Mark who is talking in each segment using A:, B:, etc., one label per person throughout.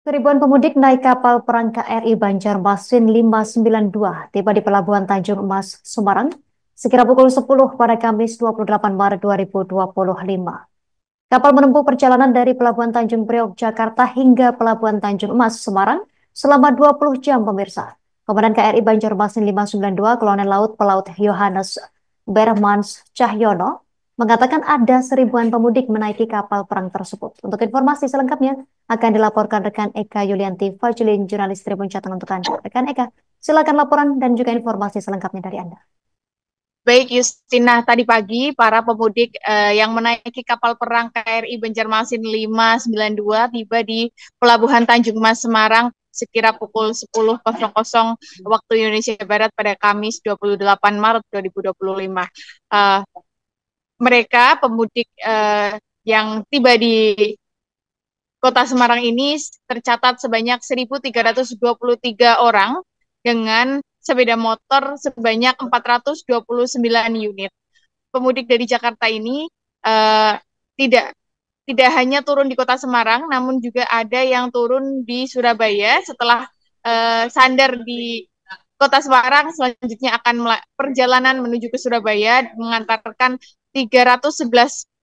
A: Ribuan pemudik naik kapal perang KRI Banjarmasin 592 tiba di Pelabuhan Tanjung Emas, Semarang, sekira pukul 10 pada Kamis 28 Maret 2025. Kapal menempuh perjalanan dari Pelabuhan Tanjung Priok, Jakarta hingga Pelabuhan Tanjung Emas, Semarang selama 20 jam pemirsa. Komandan KRI Banjarmasin 592 Kolonel Laut Pelaut Yohanes Bermans Cahyono mengatakan ada seribuan pemudik menaiki kapal perang tersebut. Untuk informasi selengkapnya akan dilaporkan rekan Eka Yulianti Fajlin, jurnalis Tribun Jateng untuk Anda. Rekan Eka, silakan laporan dan juga informasi selengkapnya dari Anda.
B: Baik Justina, tadi pagi para pemudik yang menaiki kapal perang KRI Banjarmasin 592 tiba di Pelabuhan Tanjung Mas Semarang sekira pukul 10.00 waktu Indonesia Barat pada Kamis 28 Maret 2025. Mereka pemudik yang tiba di Kota Semarang ini tercatat sebanyak 1.323 orang dengan sepeda motor sebanyak 429 unit. Pemudik dari Jakarta ini tidak tidak hanya turun di Kota Semarang, namun juga ada yang turun di Surabaya setelah sandar di Kota Semarang. Selanjutnya akan perjalanan menuju ke Surabaya mengantarkan 311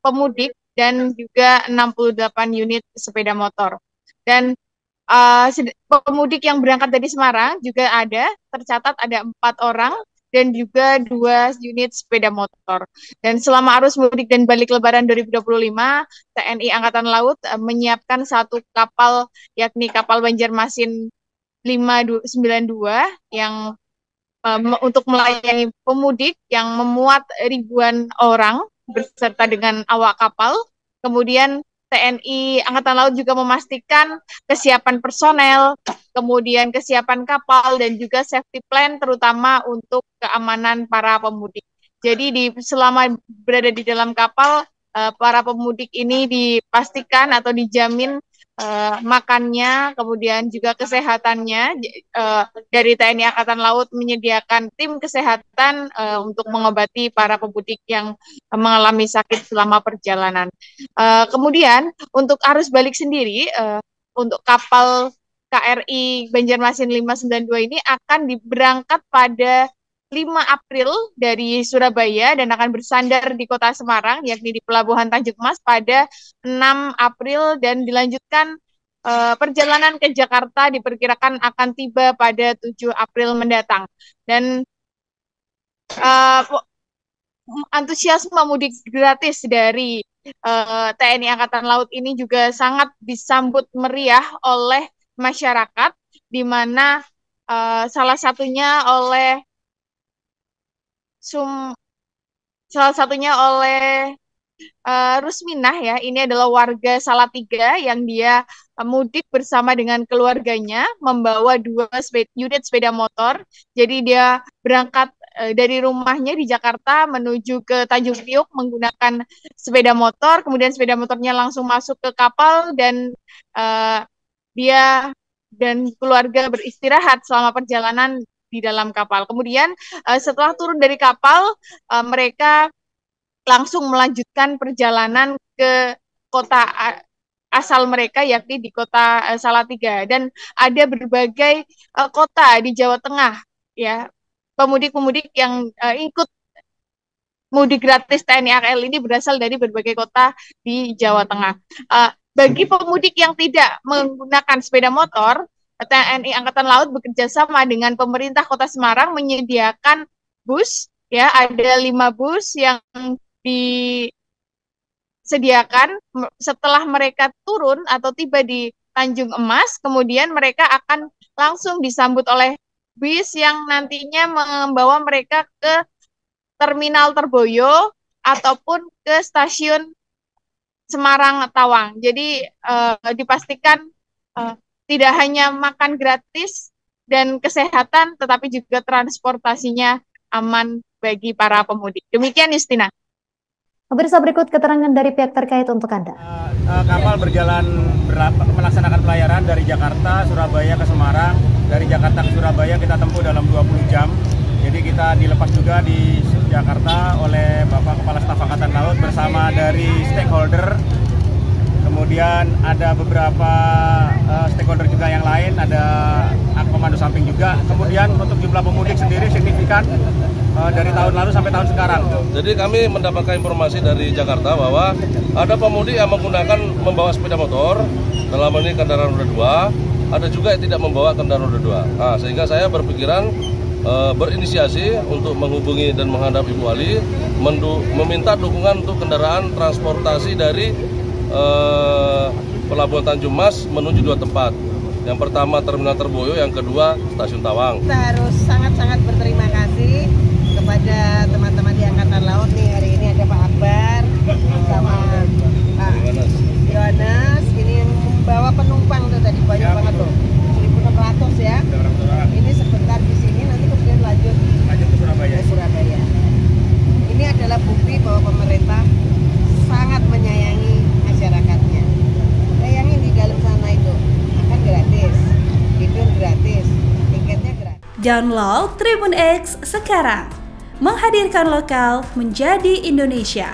B: pemudik dan juga 68 unit sepeda motor. Dan pemudik yang berangkat dari Semarang juga tercatat ada 4 orang dan juga 2 unit sepeda motor. Dan selama arus mudik dan balik Lebaran 2025, TNI Angkatan Laut menyiapkan satu kapal, yakni kapal Banjarmasin 592 yang untuk melayani pemudik yang memuat ribuan orang beserta dengan awak kapal. Kemudian TNI Angkatan Laut juga memastikan kesiapan personel, kemudian kesiapan kapal, dan juga safety plan terutama untuk keamanan para pemudik. Jadi selama berada di dalam kapal, para pemudik ini dipastikan atau dijamin makannya, kemudian juga kesehatannya. Dari TNI Angkatan Laut menyediakan tim kesehatan untuk mengobati para pemudik yang mengalami sakit selama perjalanan. Kemudian untuk arus balik sendiri, untuk kapal KRI Banjarmasin 592 ini akan berangkat pada 5 April dari Surabaya dan akan bersandar di Kota Semarang, yakni di Pelabuhan Tanjung Mas pada 6 April dan dilanjutkan perjalanan ke Jakarta diperkirakan akan tiba pada 7 April mendatang. Dan antusiasme mudik gratis dari TNI Angkatan Laut ini juga sangat disambut meriah oleh masyarakat, di mana salah satunya oleh Rusminah ya. Ini adalah warga Salatiga yang dia mudik bersama dengan keluarganya membawa 2 unit sepeda motor. Jadi dia berangkat dari rumahnya di Jakarta menuju ke Tanjung Priok menggunakan sepeda motor, kemudian sepeda motornya langsung masuk ke kapal dan dia dan keluarga beristirahat selama perjalanan di dalam kapal. Kemudian setelah turun dari kapal, mereka langsung melanjutkan perjalanan ke kota asal mereka, yakni di kota Salatiga. Dan ada berbagai kota di Jawa Tengah, ya. Pemudik-pemudik yang ikut mudik gratis TNI AKL ini berasal dari berbagai kota di Jawa Tengah. Bagi pemudik yang tidak menggunakan sepeda motor, TNI Angkatan Laut bekerja sama dengan pemerintah Kota Semarang menyediakan bus, ya, ada 5 bus yang disediakan setelah mereka turun atau tiba di Tanjung Emas, kemudian mereka akan langsung disambut oleh bis yang nantinya membawa mereka ke Terminal Terboyo ataupun ke stasiun Semarang Tawang. Jadi dipastikan tidak hanya makan gratis dan kesehatan, tetapi juga transportasinya aman bagi para pemudik. Demikian, Justina.
A: Pemirsa, berikut keterangan dari pihak terkait untuk Anda.
C: Kapal melaksanakan pelayaran dari Jakarta, Surabaya ke Semarang. Dari Jakarta ke Surabaya kita tempuh dalam 20 jam. Jadi kita dilepas juga di Jakarta oleh Bapak Kepala Staf Angkatan Laut bersama dari stakeholder. Kemudian ada beberapa stakeholder juga samping juga. Kemudian untuk jumlah pemudik sendiri signifikan dari tahun lalu sampai tahun sekarang.
D: Jadi kami mendapatkan informasi dari Jakarta bahwa ada pemudik yang membawa sepeda motor, dalam ini kendaraan roda 2, ada juga yang tidak membawa kendaraan roda 2. Nah, sehingga saya berpikiran berinisiasi untuk menghubungi dan menghadap Ibu Ali, meminta dukungan untuk kendaraan transportasi dari Pelabuhan Tanjung Mas menuju 2 tempat. Yang pertama Terminal Terboyo, yang kedua Stasiun Tawang.
E: Kita harus sangat-sangat berterima kasih kepada teman-teman di Angkatan Laut nih. Hari ini ada Pak Akbar sama Pak Yohanes. Ini yang membawa penumpang tuh tadi banyak banget tuh, 1.600 ya. Ini sebentar di sini, nanti kemudian lanjut
C: ke
E: Surabaya. Ini adalah bukti bahwa pemerintah sangat menyayangi masyarakatnya. Bayangin di dalam sana itu akan gratis, tidur gratis, tiketnya gratis.
F: Download Tribun X sekarang, menghadirkan lokal menjadi Indonesia.